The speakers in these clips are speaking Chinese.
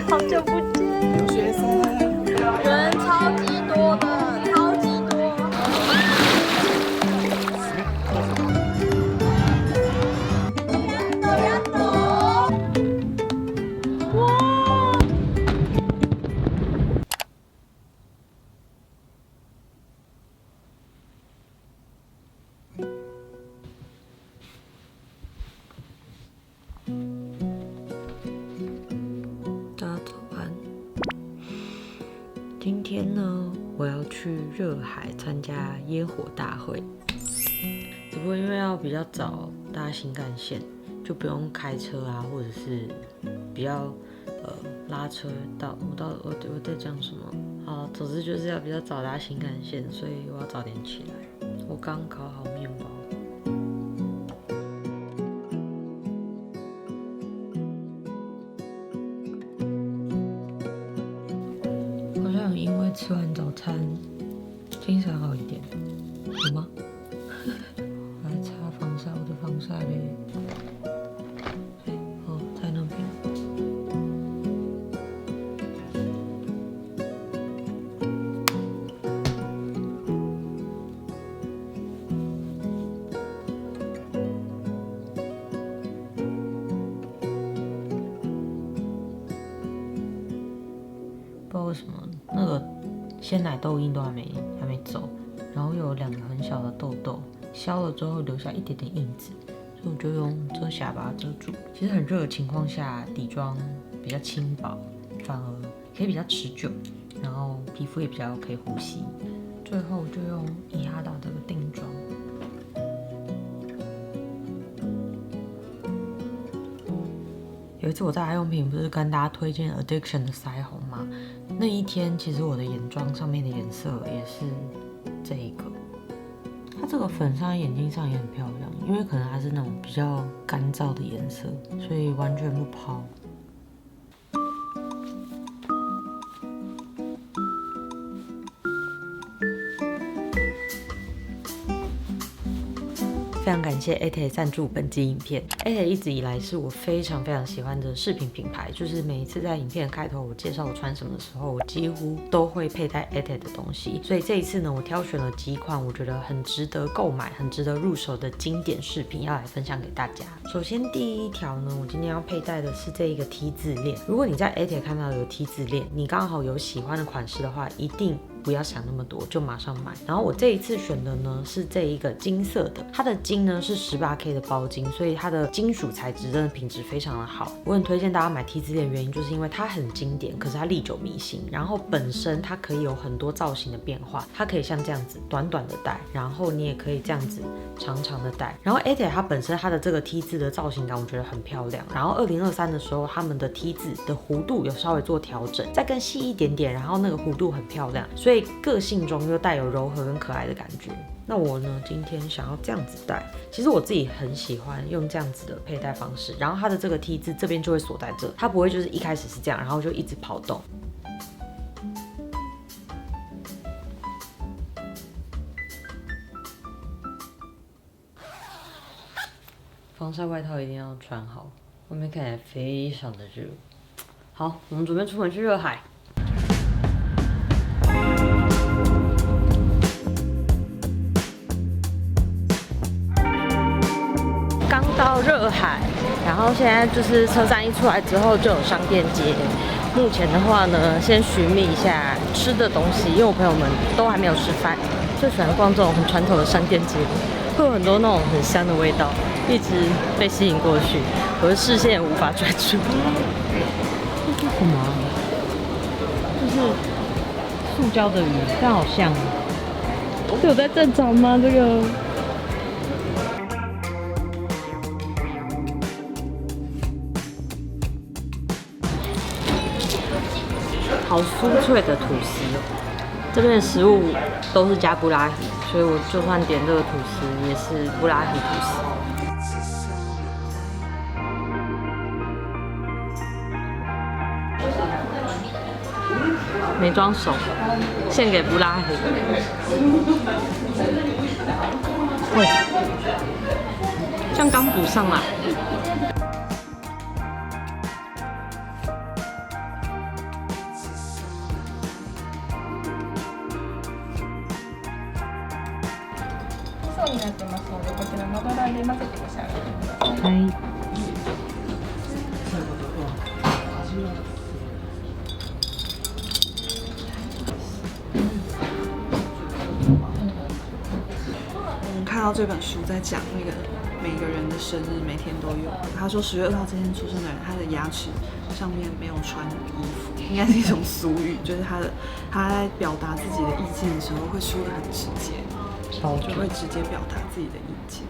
好久不见，留学生，人超级多的，超级多。要走！哇！大家早安。今天呢，我要去热海参加烟火大会。只不过因为要比较早搭新干线，就不用开车啊，或者是比较拉车到我在讲什么？好，总之就是要比较早搭新干线，所以我要早点起来。我刚烤好面包。好像因为吃完早餐精神好一点，有吗？我来擦防晒，我的防晒嘞，哦，在那边。不知道为什么那个鲜奶痘印都还没走，然后又有2个很小的痘痘，消了之后留下一点点印子，所以我就用遮瑕把它遮住。其实很热的情况下，底妆比较轻薄，反而可以比较持久，然后皮肤也比较可以呼吸。最后就用伊哈达的定妆。有一次我在爱用品不是跟大家推荐 Addiction 的腮红吗？那一天其实我的眼妆上面的颜色也是这一个，它这个粉上眼睛上也很漂亮，因为可能它是那种比较干燥的颜色，所以完全不抛。非常感谢 ATE 赞助本集影片。ATE 一直以来是我非常喜欢的饰品品牌，就是每一次在影片的开头我介绍我穿什么的时候，我几乎都会佩戴 ATE 的东西。所以这一次呢，我挑选了几款我觉得很值得购买、很值得入手的经典饰品，要来分享给大家。首先第一条呢，我今天要佩戴的是这一个 T 字链。如果你在 ATE 看到有 T 字链，你刚好有喜欢的款式的话，一定不要想那么多，就马上买。然后我这一次选的呢是这一个金色的，它的金呢是18K 的包金，所以它的金属材质真的品质非常的好。我很推荐大家买 T 字链的原因就是因为它很经典，可是它历久弥新。然后本身它可以有很多造型的变化，它可以像这样子短短的戴，然后你也可以这样子长长的戴。然后 ATE 它本身它的这个 T 字的造型感我觉得很漂亮。然后2023的时候，他们的 T 字的弧度有稍微做调整，再更细一点点，然后那个弧度很漂亮，所以个性中又带有柔和跟可爱的感觉。那我呢，今天想要这样子戴，其实我自己很喜欢用这样子的佩戴方式。然后它的这个 T 字这边就会锁在这，它不会就是一开始是这样，然后就一直跑动。防晒外套一定要穿好，外面看起来非常的热。好，我们准备出门去热海。刚到热海，然后现在就是车站一出来之后就有商店街。目前的话呢，先寻觅一下吃的东西，因为我朋友们都还没有吃饭，最喜欢逛这种很传统的商店街，会有很多那种很香的味道，一直被吸引过去，我的视线也无法专注。这是什么？就是塑胶的鱼，但好像，这有在正常吗？这个？好酥脆的吐司哦！这边的食物都是加布拉提，所以我就算点这个吐司也是布拉提吐司。没装熟，献给布拉提。哦，像刚补上来。層になってますので、こちらまどらで混ぜて召し上がってください。はい。看到这本书在讲那个每个人的生日，每天都有。他说10月2号这天出生的人，他的牙齿上面没有穿衣服，应该是一种俗语，就是他在表达自己的意见的时候会说得很直接，就会直接表达自己的意见。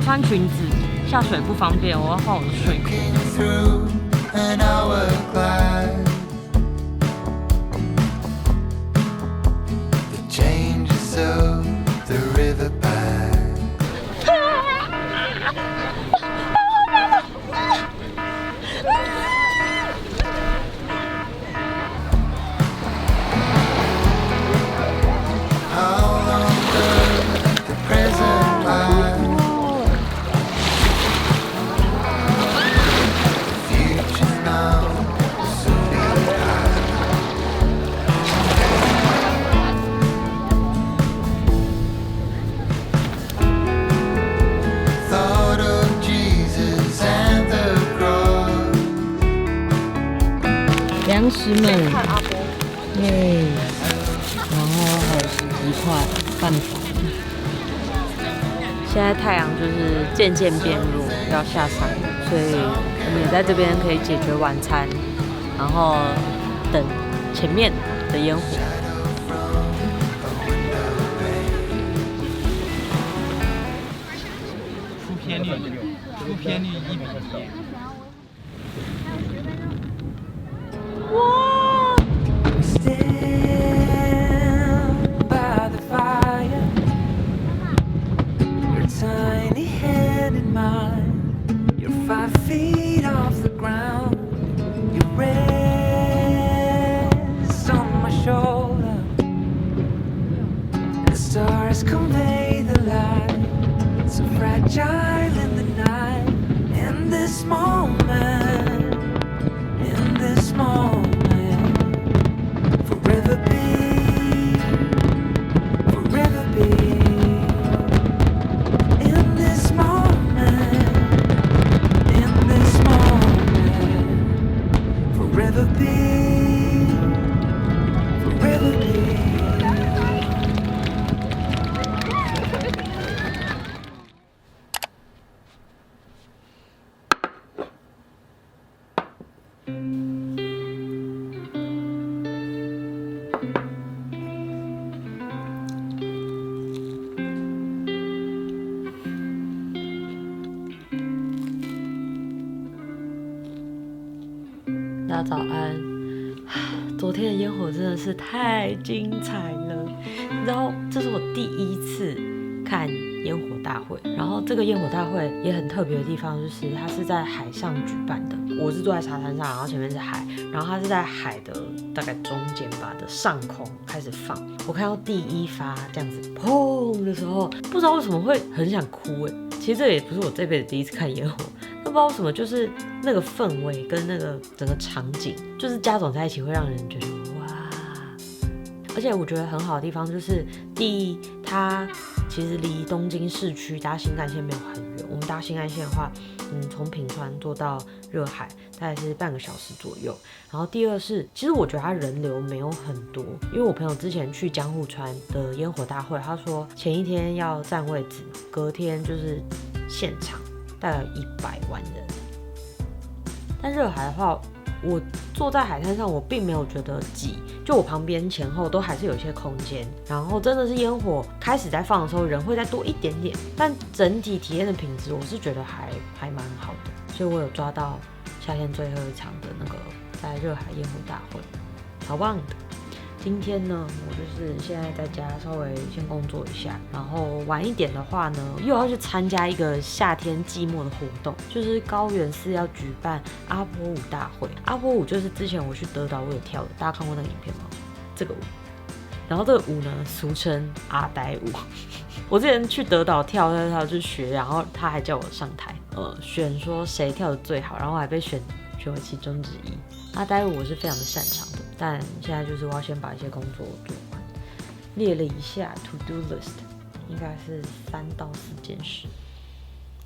穿裙子下水不方便，我要换我的睡裤。粮食们，耶！然后还有11块饭团。现在太阳就是渐渐变弱，要下山了，所以我们也在这边可以解决晚餐，然后等前面的烟火。出片率1:1。哇！ Tiny hand in mine, you're 5 feet off the ground. You rest on my shoulder. The stars convey the light, so fragile in the night. In this moment, forever be, forever be. Forever be, forever be. 大家早安。昨天的烟火真的是太精彩了，然后这是我第一次看烟火大会，然后这个烟火大会也很特别的地方，就是它是在海上举办的。我是坐在沙滩上，然后前面是海，然后它是在海的大概中间吧的上空开始放。我看到第一发这样子砰的时候，不知道为什么会很想哭哎。其实这也不是我这辈子第一次看烟火。不知道为什么，就是那个氛围跟那个整个场景，就是加总在一起，会让人觉得哇！而且我觉得很好的地方就是，第一，它其实离东京市区搭新干线没有很远。我们搭新干线的话，从品川坐到热海大概是半个小时左右。然后第二是，其实我觉得它人流没有很多，因为我朋友之前去江户川的烟火大会，他说前一天要占位置，隔天就是现场。大概有100万人，但热海的话，我坐在海滩上，我并没有觉得挤，就我旁边前后都还是有一些空间。然后真的是烟火开始在放的时候，人会再多一点点，但整体体验的品质，我是觉得还蛮好的。所以我有抓到夏天最后一场的那个在热海烟火大会，好棒的。今天呢，我就是现在在家稍微先工作一下，然后晚一点的话呢，又要去参加一个夏天季末的活动，就是高原寺要举办阿波舞大会。阿波舞就是之前我去德岛我有跳的，大家看过那个影片吗？这个舞，然后这个舞呢，俗称阿呆舞。我之前去德岛跳就学，然后他还叫我上台，选说谁跳的最好，然后还被选为其中之一。阿呆舞我是非常的擅长的，但现在就是我要先把一些工作做完，列了一下 to do list， 应该是3到4件事，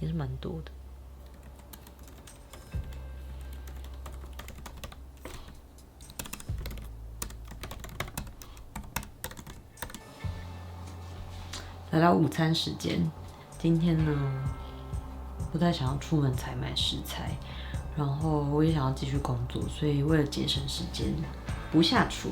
也是蛮多的。来到午餐时间，今天呢不太想要出门采买食材，然后我也想要继续工作，所以为了节省时间，不下厨。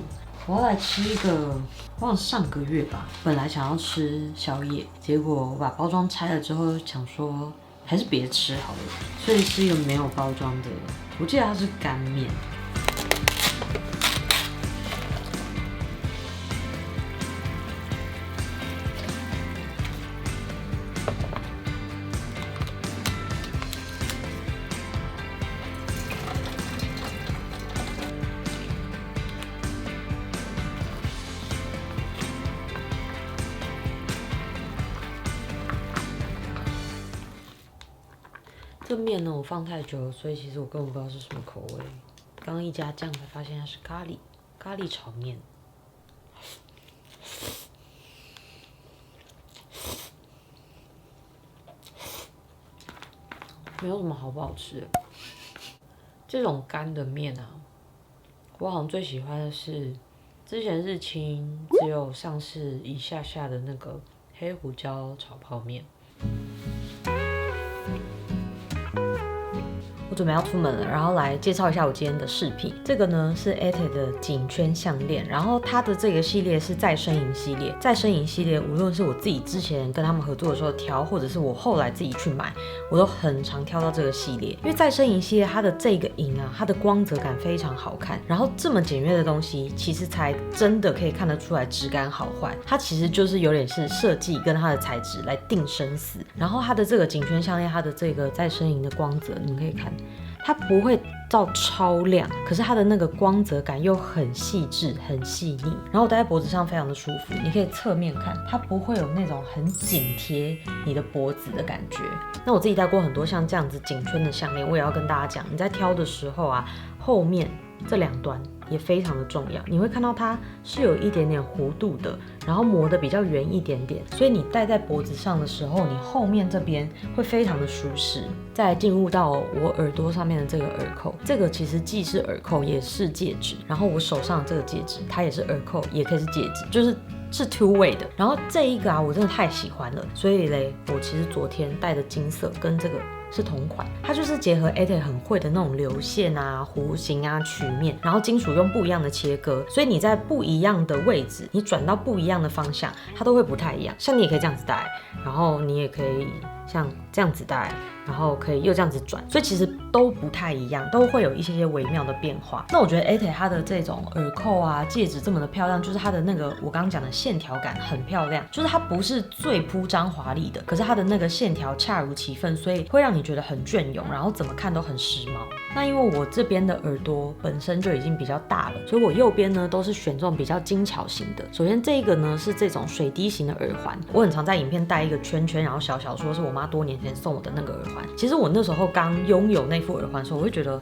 我要来吃一个，忘了上个月吧，本来想要吃宵夜，结果我把包装拆了之后，想说还是别吃好了，所以是一个没有包装的，我记得它是干面。这面呢，我放太久了，所以其实我根本不知道是什么口味。刚刚一加酱才发现它是咖喱炒面。没有什么好不好吃的。这种干的面啊，我好像最喜欢的是之前日清只有上市一下下的那个黑胡椒炒泡面。我准备要出门了，然后来介绍一下我今天的饰品。这个呢是 ATE 的颈圈项链，然后它的这个系列是再生银系列。再生银系列，无论是我自己之前跟他们合作的时候挑，或者是我后来自己去买，我都很常挑到这个系列。因为再生银系列它的这个银啊，它的光泽感非常好看，然后这么简约的东西，其实才真的可以看得出来质感好坏。它其实就是有点是设计跟它的材质来定生死。然后它的这个颈圈项链，它的这个再生银的光泽，你们可以看。它不会照超亮，可是它的那个光泽感又很细致、很细腻，然后戴在脖子上非常的舒服。你可以侧面看，它不会有那种很紧贴你的脖子的感觉。那我自己戴过很多像这样子颈圈的项链，我也要跟大家讲，你在挑的时候啊，后面这2端也非常的重要。你会看到它是有一点点弧度的，然后磨得比较圆一点点，所以你戴在脖子上的时候，你后面这边会非常的舒适。再进入到我耳朵上面的这个耳扣，这个其实既是耳扣也是戒指，然后我手上的这个戒指，它也是耳扣，也可以是戒指，是 two way 的。然后这一个啊，我真的太喜欢了，所以嘞，我其实昨天戴的金色跟这个是同款，它就是结合 ATE 很会的那种流线啊、弧形啊、曲面，然后金属用不一样的切割，所以你在不一样的位置，你转到不一样的方向，它都会不太一样。像你也可以这样子戴，然后你也可以像这样子戴，然后可以又这样子转，所以其实都不太一样，都会有一些微妙的变化。那我觉得 ATE 它的这种耳扣啊、戒指这么的漂亮，就是它的那个我刚刚讲的线条感很漂亮，就是它不是最铺张华丽的，可是它的那个线条恰如其分，所以会让你觉得很隽永，然后怎么看都很时髦。那因为我这边的耳朵本身就已经比较大了，所以我右边呢都是选这种比较精巧型的。首先这个呢是这种水滴型的耳环，我很常在影片戴一个圈圈，然后小小说是我妈多年前送我的那个耳环。其实我那时候刚拥有那副耳环的时候，我会觉得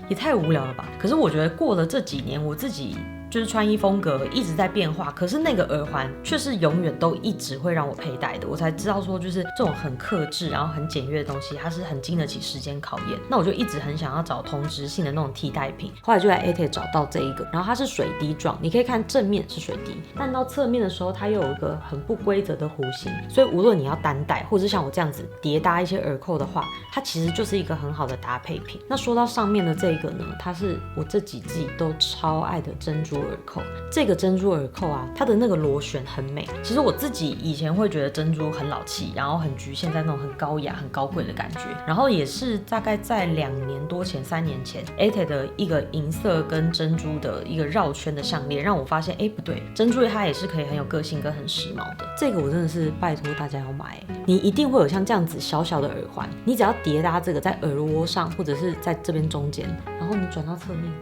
也太无聊了吧。可是我觉得过了这几年，我自己就是穿衣风格一直在变化，可是那个耳环却是永远都一直会让我佩戴的。我才知道说，就是这种很克制，然后很简约的东西，它是很经得起时间考验。那我就一直很想要找同质性的那种替代品，后来就在 ATE 找到这一个，然后它是水滴状，你可以看正面是水滴，但到侧面的时候，它又有一个很不规则的弧形，所以无论你要单戴，或者是像我这样子叠搭一些耳扣的话，它其实就是一个很好的搭配品。那说到上面的这个呢，它是我这几季都超爱的珍珠耳扣。这个珍珠耳扣啊，它的那个螺旋很美。其实我自己以前会觉得珍珠很老气，然后很局限在那种很高雅、很高贵的感觉。然后也是大概在2年多前、3年前 ，ATED 的一个银色跟珍珠的一个绕圈的项链，让我发现，哎，不对，珍珠它也是可以很有个性跟很时髦的。这个我真的是拜托大家要买，你一定会有像这样子小小的耳环，你只要叠搭这个在耳窝上，或者是在这边中间，然后你转到侧面。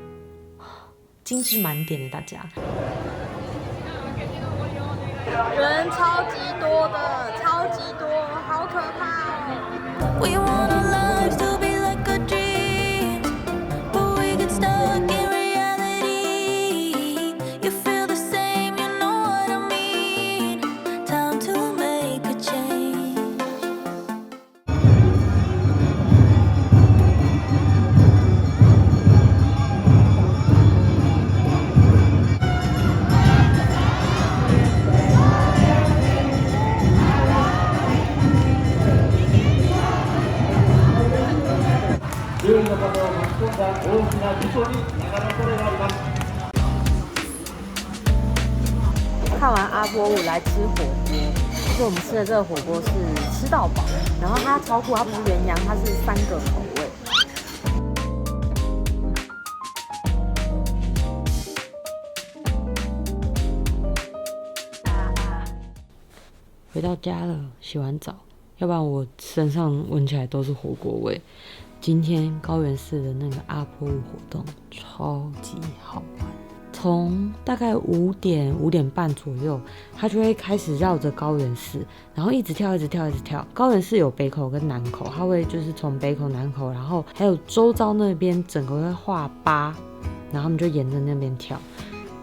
精致满点的大家，人超级多的，超级多，好可怕哦。We want our lives to be like a dream, but we get stuck in reality. You feel the same, you know what I mean. Time to make a change. 看完阿波舞来吃火锅，就是我们吃的这个火锅是吃到饱，然后它超酷，它不是原羊，它是3个口味。回到家了，洗完澡，要不然我身上闻起来都是火锅味。今天高原寺的那个阿波舞活动超级好玩，从大概5点半左右，他就会开始绕着高原寺，然后一直跳。高原寺有北口跟南口，他会就是从北口、南口，然后还有周遭那边整个会画8，然后他们就沿着那边跳。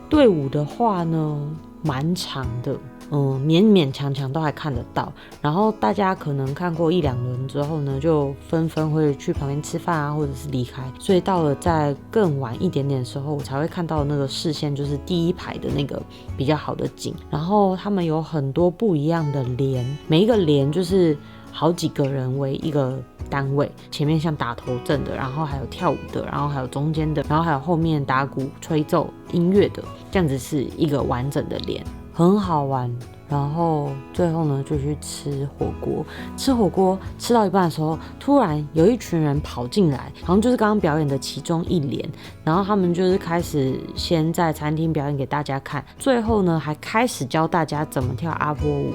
队伍的话呢，蛮长的。勉强都还看得到，然后大家可能看过1-2轮之后呢，就纷纷会去旁边吃饭啊，或者是离开，所以到了在更晚一点点的时候，我才会看到那个视线，就是第一排的那个比较好的景。然后他们有很多不一样的连，每一个连就是好几个人为一个单位，前面像打头阵的，然后还有跳舞的，然后还有中间的，然后还有后面打鼓吹奏音乐的，这样子是一个完整的连。很好玩，然后最后呢就去吃火锅。吃火锅吃到一半的时候，突然有一群人跑进来，好像就是刚刚表演的其中一连，然后他们就是开始先在餐厅表演给大家看，最后呢还开始教大家怎么跳阿波舞。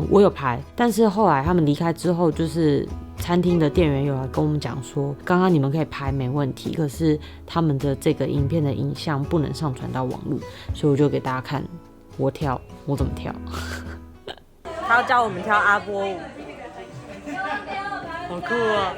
我有排，但是后来他们离开之后，就是餐厅的店员有来跟我们讲说，刚刚你们可以拍没问题，可是他们的这个影片的影像不能上传到网络，所以我就给大家看我怎么跳。他要教我们跳阿波舞，好酷啊！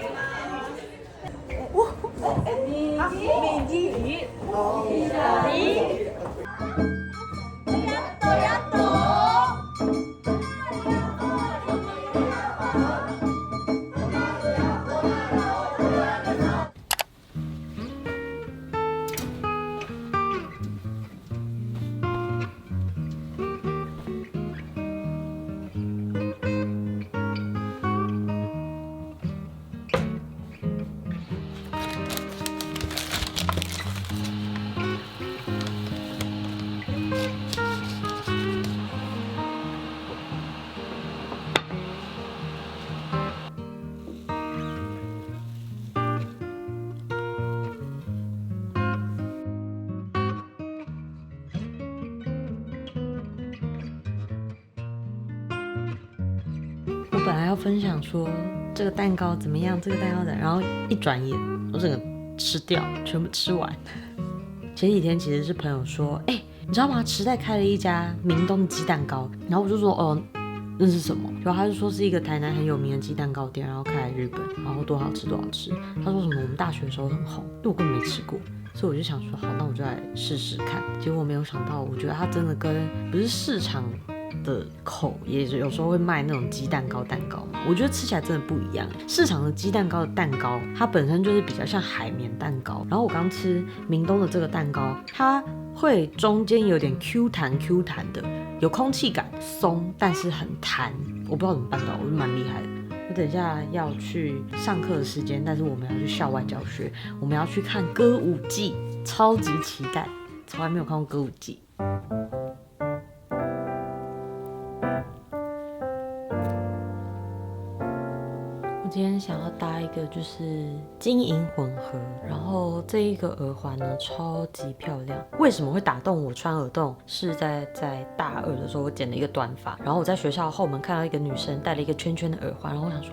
本来要分享说这个蛋糕怎么样，这个蛋糕的，然后一转眼我整个吃掉，全部吃完。前几天其实是朋友说，你知道吗？池袋开了一家明东的鸡蛋糕，然后我就说，那是什么？然后他就说是一个台南很有名的鸡蛋糕店，然后开来日本，然后多好吃。他说什么我们大学的时候很红，因为我根本没吃过，所以我就想说好，那我就来试试看。结果没有想到，我觉得它真的跟不是市场的口也有时候会卖那种鸡蛋糕嘛，我觉得吃起来真的不一样。市场的鸡蛋糕的蛋糕，它本身就是比较像海绵蛋糕，然后我刚吃明东的这个蛋糕，它会中间有点 Q 弹的，有空气感，松但是很弹，我不知道怎么办到，我是蛮厉害的。我等一下要去上课的时间，但是我们要去校外教学，我们要去看歌舞伎，超级期待。从来没有看过歌舞伎。我今天想要搭一个就是金银混合，然后这一个耳环呢超级漂亮。为什么会打动我穿耳洞？是在大二的时候，我剪了一个短发，然后我在学校后门看到一个女生戴了一个圈圈的耳环，然后我想说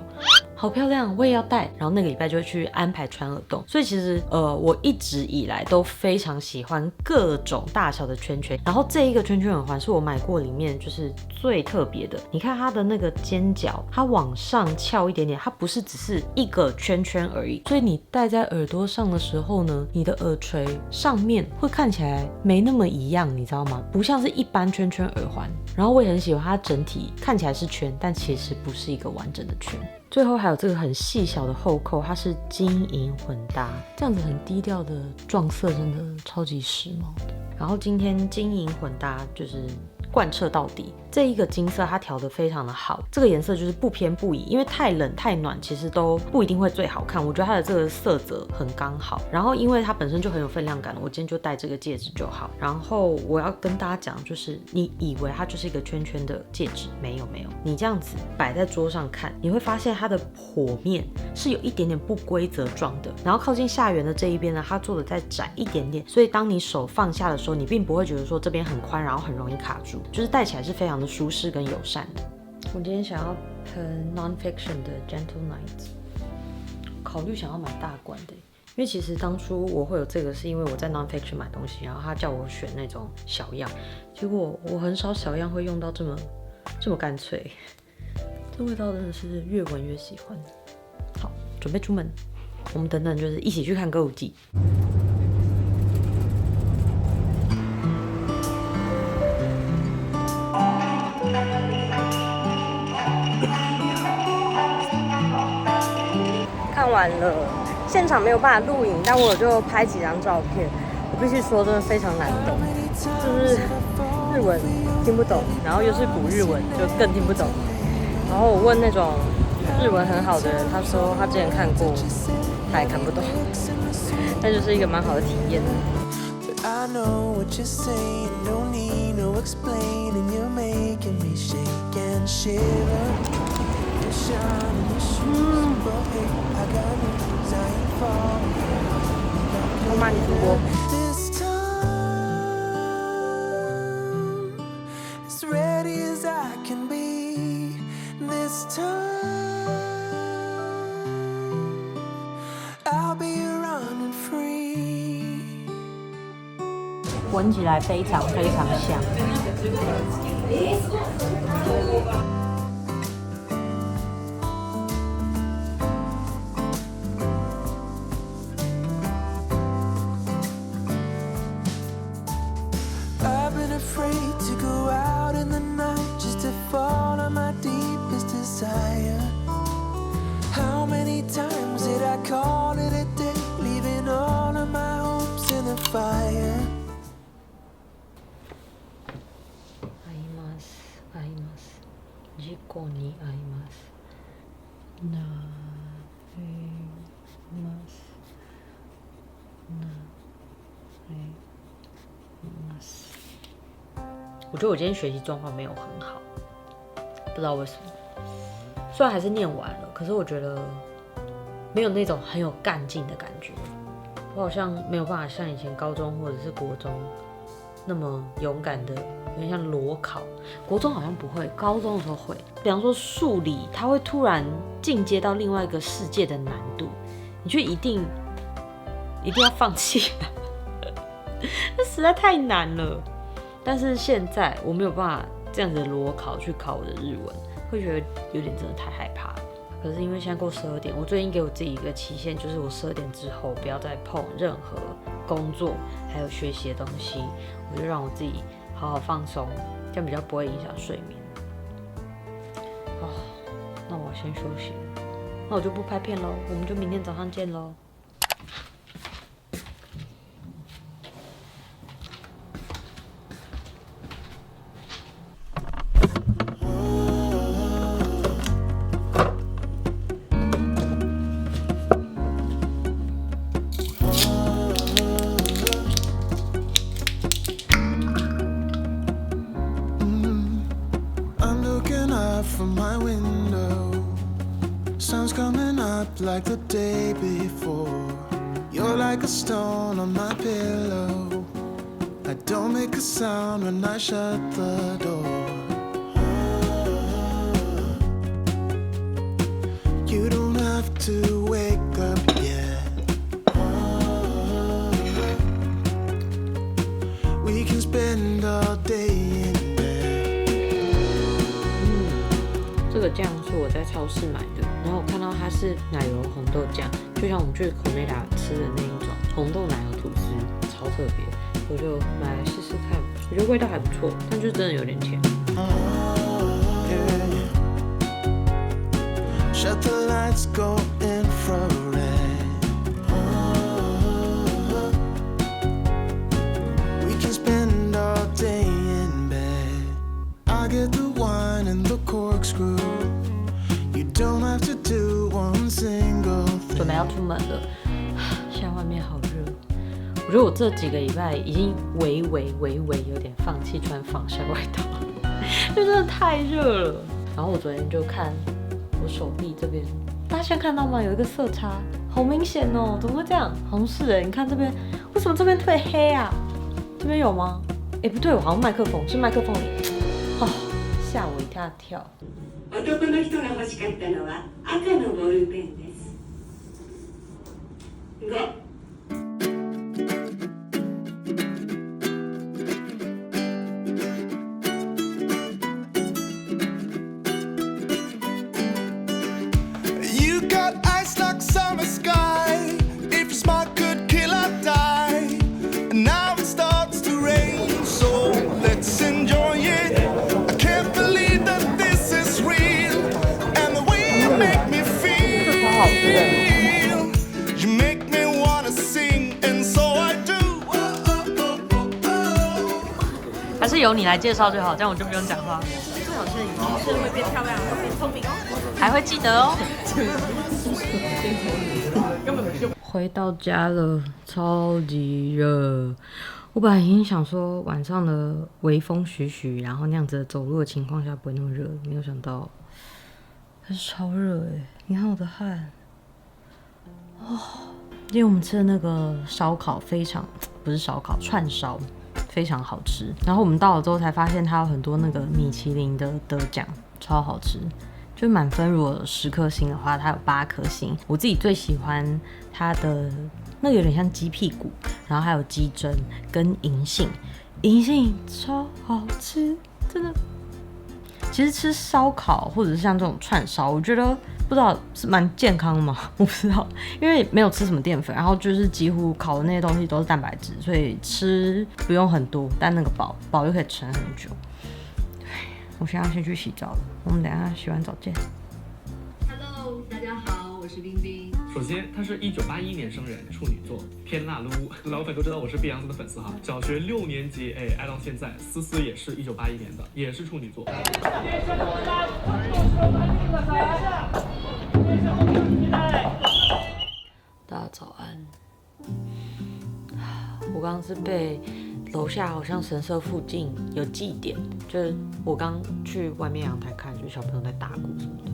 好漂亮，我也要戴。然后那个礼拜就会去安排穿耳洞。所以其实我一直以来都非常喜欢各种大小的圈圈，然后这一个圈圈耳环是我买过里面就是最特别的。你看它的那个尖角，它往上翘一点点，它不是只是一个圈圈而已，所以你戴在耳朵上的时候呢，你的耳垂上面会看起来没那么一样，你知道吗？不像是一般圈圈耳环。然后我也很喜欢它整体看起来是圈，但其实不是一个完整的圈。最后还有这个很细小的后扣，它是金银混搭，这样子很低调的撞色真的超级时髦的。然后今天金银混搭就是贯彻到底，这一个金色它调得非常的好，这个颜色就是不偏不倚，因为太冷太暖其实都不一定会最好看，我觉得它的这个色泽很刚好。然后因为它本身就很有分量感，我今天就戴这个戒指就好。然后我要跟大家讲，就是你以为它就是一个圈圈的戒指，没有，你这样子摆在桌上看，你会发现它的剖面是有一点点不规则状的，然后靠近下缘的这一边呢，它做的再窄一点点，所以当你手放下的时候，你并不会觉得说这边很宽，然后很容易卡住，就是戴起来是非常的舒适跟友善的。我今天想要喷 Nonfiction 的 Gentle Night， 考虑想要买大罐的，因为其实当初我会有这个是因为我在 Nonfiction 买东西，然后他叫我选那种小样，结果我很少小样会用到这么干脆，这味道真的是越闻越喜欢。好，准备出门，我们等等就是一起去看歌舞伎。看完了，现场没有办法录影，但我就拍几张照片。我必须说，真的非常难懂，就是日文听不懂，然后又是古日文，就更听不懂。然后我问那种日文很好的人，他说他之前看过，他也看不懂，但就是一个蛮好的体验。I know what you're saying, no need, no explaining. You're making me shake and shiver. You're shining, you're shooting, but hey, I got news, I ain't falling. 我骂你主播。 This time, as ready as I can be. This time, I'll be running free. 闻起来非常非常香。I've been afraid to go out in the night just to follow my deepest desire. How many times did I call it a day, leaving all of my hopes in the fire?事故に遭います。なります。なります。我觉得我今天学习状况没有很好，不知道为什么。虽然还是念完了，可是我觉得没有那种很有干劲的感觉。我好像没有办法像以前高中或者是国中那么勇敢的，有点像裸考。国中好像不会，高中的时候会。比方说数理，它会突然进阶到另外一个世界的难度，你就一定要放弃了，那实在太难了。但是现在我没有办法这样子的裸考去考我的日文，会觉得有点真的太害怕了。可是因为现在过12点，我最近给我自己一个期限，就是我12点之后不要再碰任何工作还有学习的东西，我就让我自己好好放松，这样比较不会影响睡眠。哦，那我先休息了，那我就不拍片喽，我们就明天早上见喽。out from my window. Sun's coming up like the day before. You're like a stone on my pillow. I don't make a sound when I shut the door. You don't have to wake up yet. We can spend all day in bed. 这个酱是我在超市买的，然后我看到它是奶油红豆酱，就像我们去口内达吃的那一种红豆奶油吐司，超特别，我就买来试试看。我觉得味道还不错，但就是真的有点甜。Shut the lights, go infrared. We can spend all day in bed. I get the wine and the corkscrew. You don't have to do one single thing. 准备要出门了，现在外面好热。我觉得我这几个礼拜已经微有点放弃穿防晒外套，就真的太热了。然后我昨天就看我手臂这边，大家现在看到吗？有一个色差，好明显哦！怎么会这样？好像是哎，你看这边，为什么这边特别黑啊？这边有吗？哎，不对，我好像麦克风是麦克风里，哦，吓我一大跳。男の人が欲しかったのは赤のボールペンです。5还是由你来介绍最好，这样我就不用讲话。最好是已经是会变漂亮，会变聪明哦，还会记得哦。回到家了，超级热。我本来已经想说晚上的微风徐徐，然后那样子的走路的情况下不会那么热，没有想到还是超热哎！你看我的汗。哦，因为我们吃的那个烧烤不是烧烤，串烧。非常好吃，然后我们到了之后才发现它有很多那个米其林的得奖，超好吃。就满分如果10颗星的话，它有8颗星。我自己最喜欢它的那个有点像鸡屁股，然后还有鸡胗跟银杏，银杏超好吃，真的。其实吃烧烤或者是像这种串烧，我觉得不知道是蛮健康的吗？我不知道，因为没有吃什么淀粉，然后就是几乎烤的那些东西都是蛋白质，所以吃不用很多，但那个饱又可以撑很久。我现在要先去洗澡了，我们等一下洗完澡见。Hello， 大家好，我是冰冰。首先，他是1981年生人，处女座，偏辣撸。老粉都知道我是碧昂斯的粉丝哈。小学6年级，爱到现在。思思也是1981年的，也是处女座。大家早安。我刚刚是被楼下好像神社附近有祭典，就是我刚去外面阳台看，就是小朋友在打鼓什么的，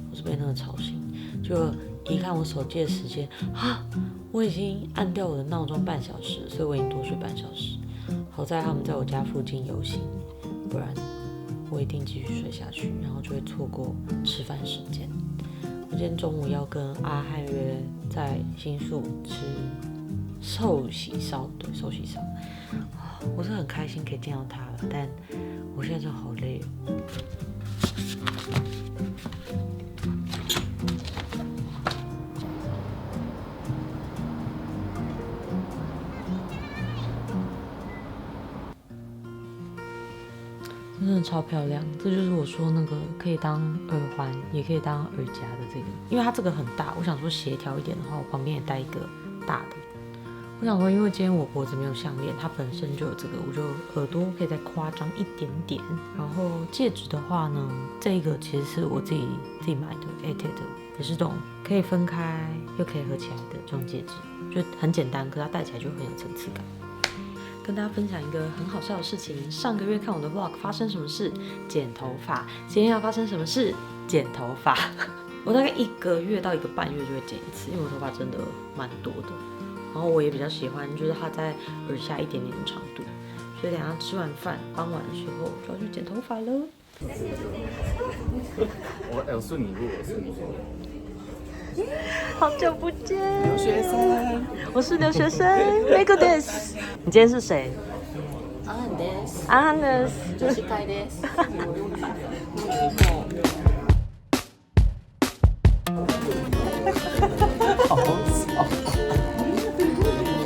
我是被那个吵醒。就一看我手机的时间啊，我已经按掉我的闹钟半小时，所以我已经多睡半小时。好在他们在我家附近游行，不然我一定继续睡下去，然后就会错过吃饭时间。我今天中午要跟阿汉约在新宿吃寿喜烧，对，寿喜烧。我是很开心可以见到他了，但我现在真的好累哦。真的超漂亮，这就是我说那个可以当耳环，也可以当耳夹的这个，因为它这个很大，我想说协调一点的话，我旁边也带一个大的。我想说，因为今天我脖子没有项链，它本身就有这个，我就耳朵可以再夸张一点点。然后戒指的话呢，这个其实是我自己买的 ATED 的，也是这种可以分开又可以合起来的这种戒指，就很简单，可是它戴起来就很有层次感。跟大家分享一个很好笑的事情。上个月看我的 vlog 发生什么事？剪头发。今天要发生什么事？剪头发。我大概1个月到1个半月就会剪一次，因为我头发真的蛮多的。然后我也比较喜欢，就是它在耳下一点点的长度。所以等一下吃完饭，傍晚的时候就要去剪头发了。我是你录，我是你录。好久不见，留学生，我是留学生 Megoです。你今天是谁？安安です。女子会です。好笑。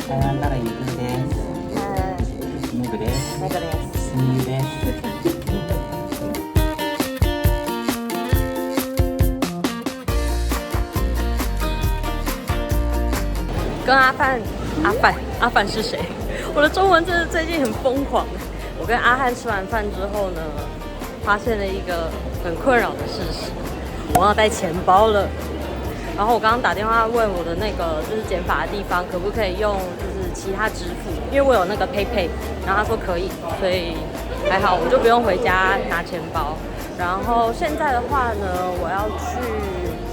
台湾ならゆくです。Megoです。Megoです。すみです。跟阿范是谁？我的中文真的最近很疯狂。我跟阿汉吃完饭之后呢，发现了一个很困扰的事实，我忘了带钱包了。然后我刚刚打电话问我的那个就是剪发的地方，可不可以用就是其他支付，因为我有那个 PayPay， 然后他说可以，所以还好我就不用回家拿钱包。然后现在的话呢，我要去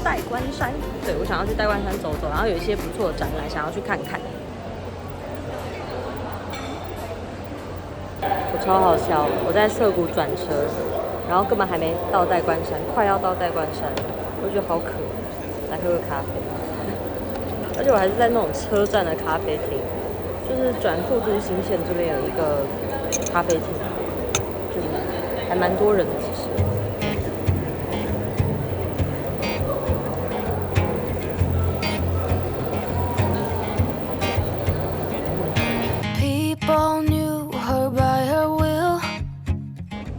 代官山，对，我想要去代官山走走，然后有一些不错的展览，想要去看看。我超好笑，我在涩谷转车，然后根本还没到代官山，快要到代官山，我觉得好渴，来喝个咖啡。而且我还是在那种车站的咖啡厅，就是转富都新线这边有一个咖啡厅，就是还蛮多人的其实。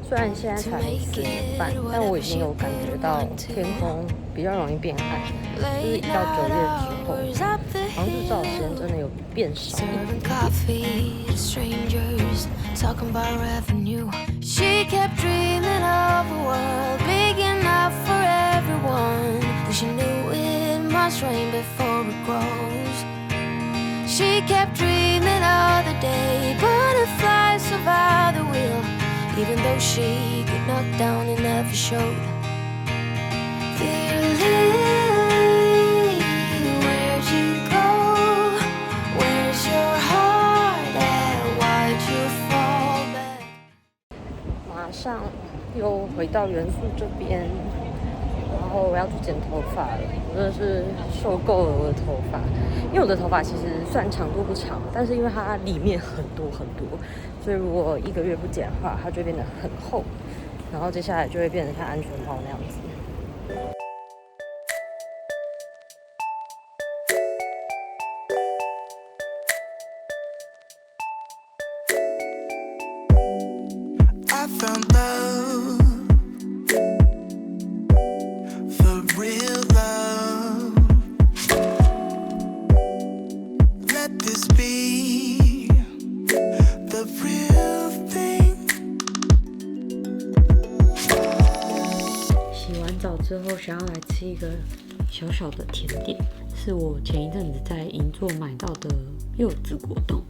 虽然现在才4点半，但我已经有感觉到天空比较容易变暗，就是一到9月之后，好像日照时间真的有变少一Even though she got knocked down and never showed. Dear Lily, where'd you go? Where's your heart at? Why'd you fall back? 马上又回到元素这边，然后我要去剪头发了。我真的是受够了我的头发，因为我的头发其实虽然长度不长，但是因为它里面很多很多，所以如果1个月不剪的话，它就会变得很厚，然后接下来就会变成像安全帽那样子。I found love, for real love. Let this be the real thing. 洗完澡之后，想要来吃一个小小的甜点，是我前一阵子在银座买到的柚子果冻。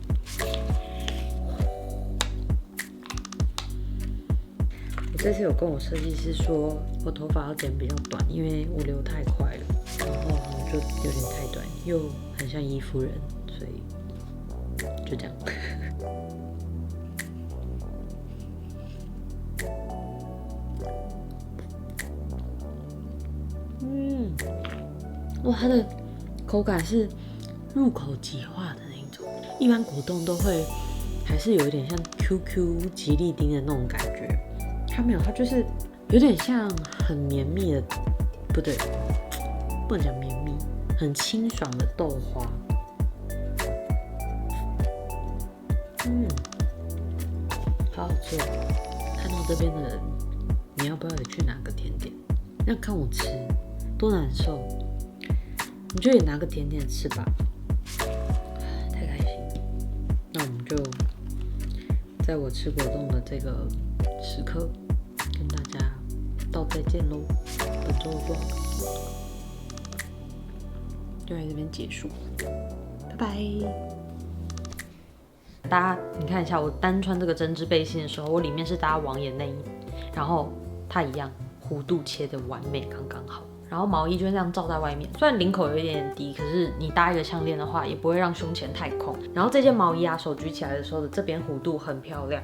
我这次有跟我设计师说，我头发要剪比较短，因为我留太快了，然后好像就有点太短，又很像伊夫人，所以就这样。哇，它的口感是入口即化的那种。一般果冻都会还是有一点像 QQ 吉利丁的那种感觉，它没有，它就是有点像很绵密的，不对，不能讲绵密，很清爽的豆花。好好吃哦！看到这边的人，你要不要也去拿个甜点？要看我吃多难受，你就也拿个甜点吃吧。太开心！那我们就在我吃果冻的这个时刻，跟大家道再见喽。本周的 vlog 就在这边结束，拜拜。大家你看一下，我单穿这个针织背心的时候，我里面是搭网眼内衣，然后它一样弧度切的完美，刚刚好。然后毛衣就这样罩在外面，虽然领口有一点低，可是你搭一个项链的话，也不会让胸前太空。然后这件毛衣啊，手举起来的时候的这边弧度很漂亮，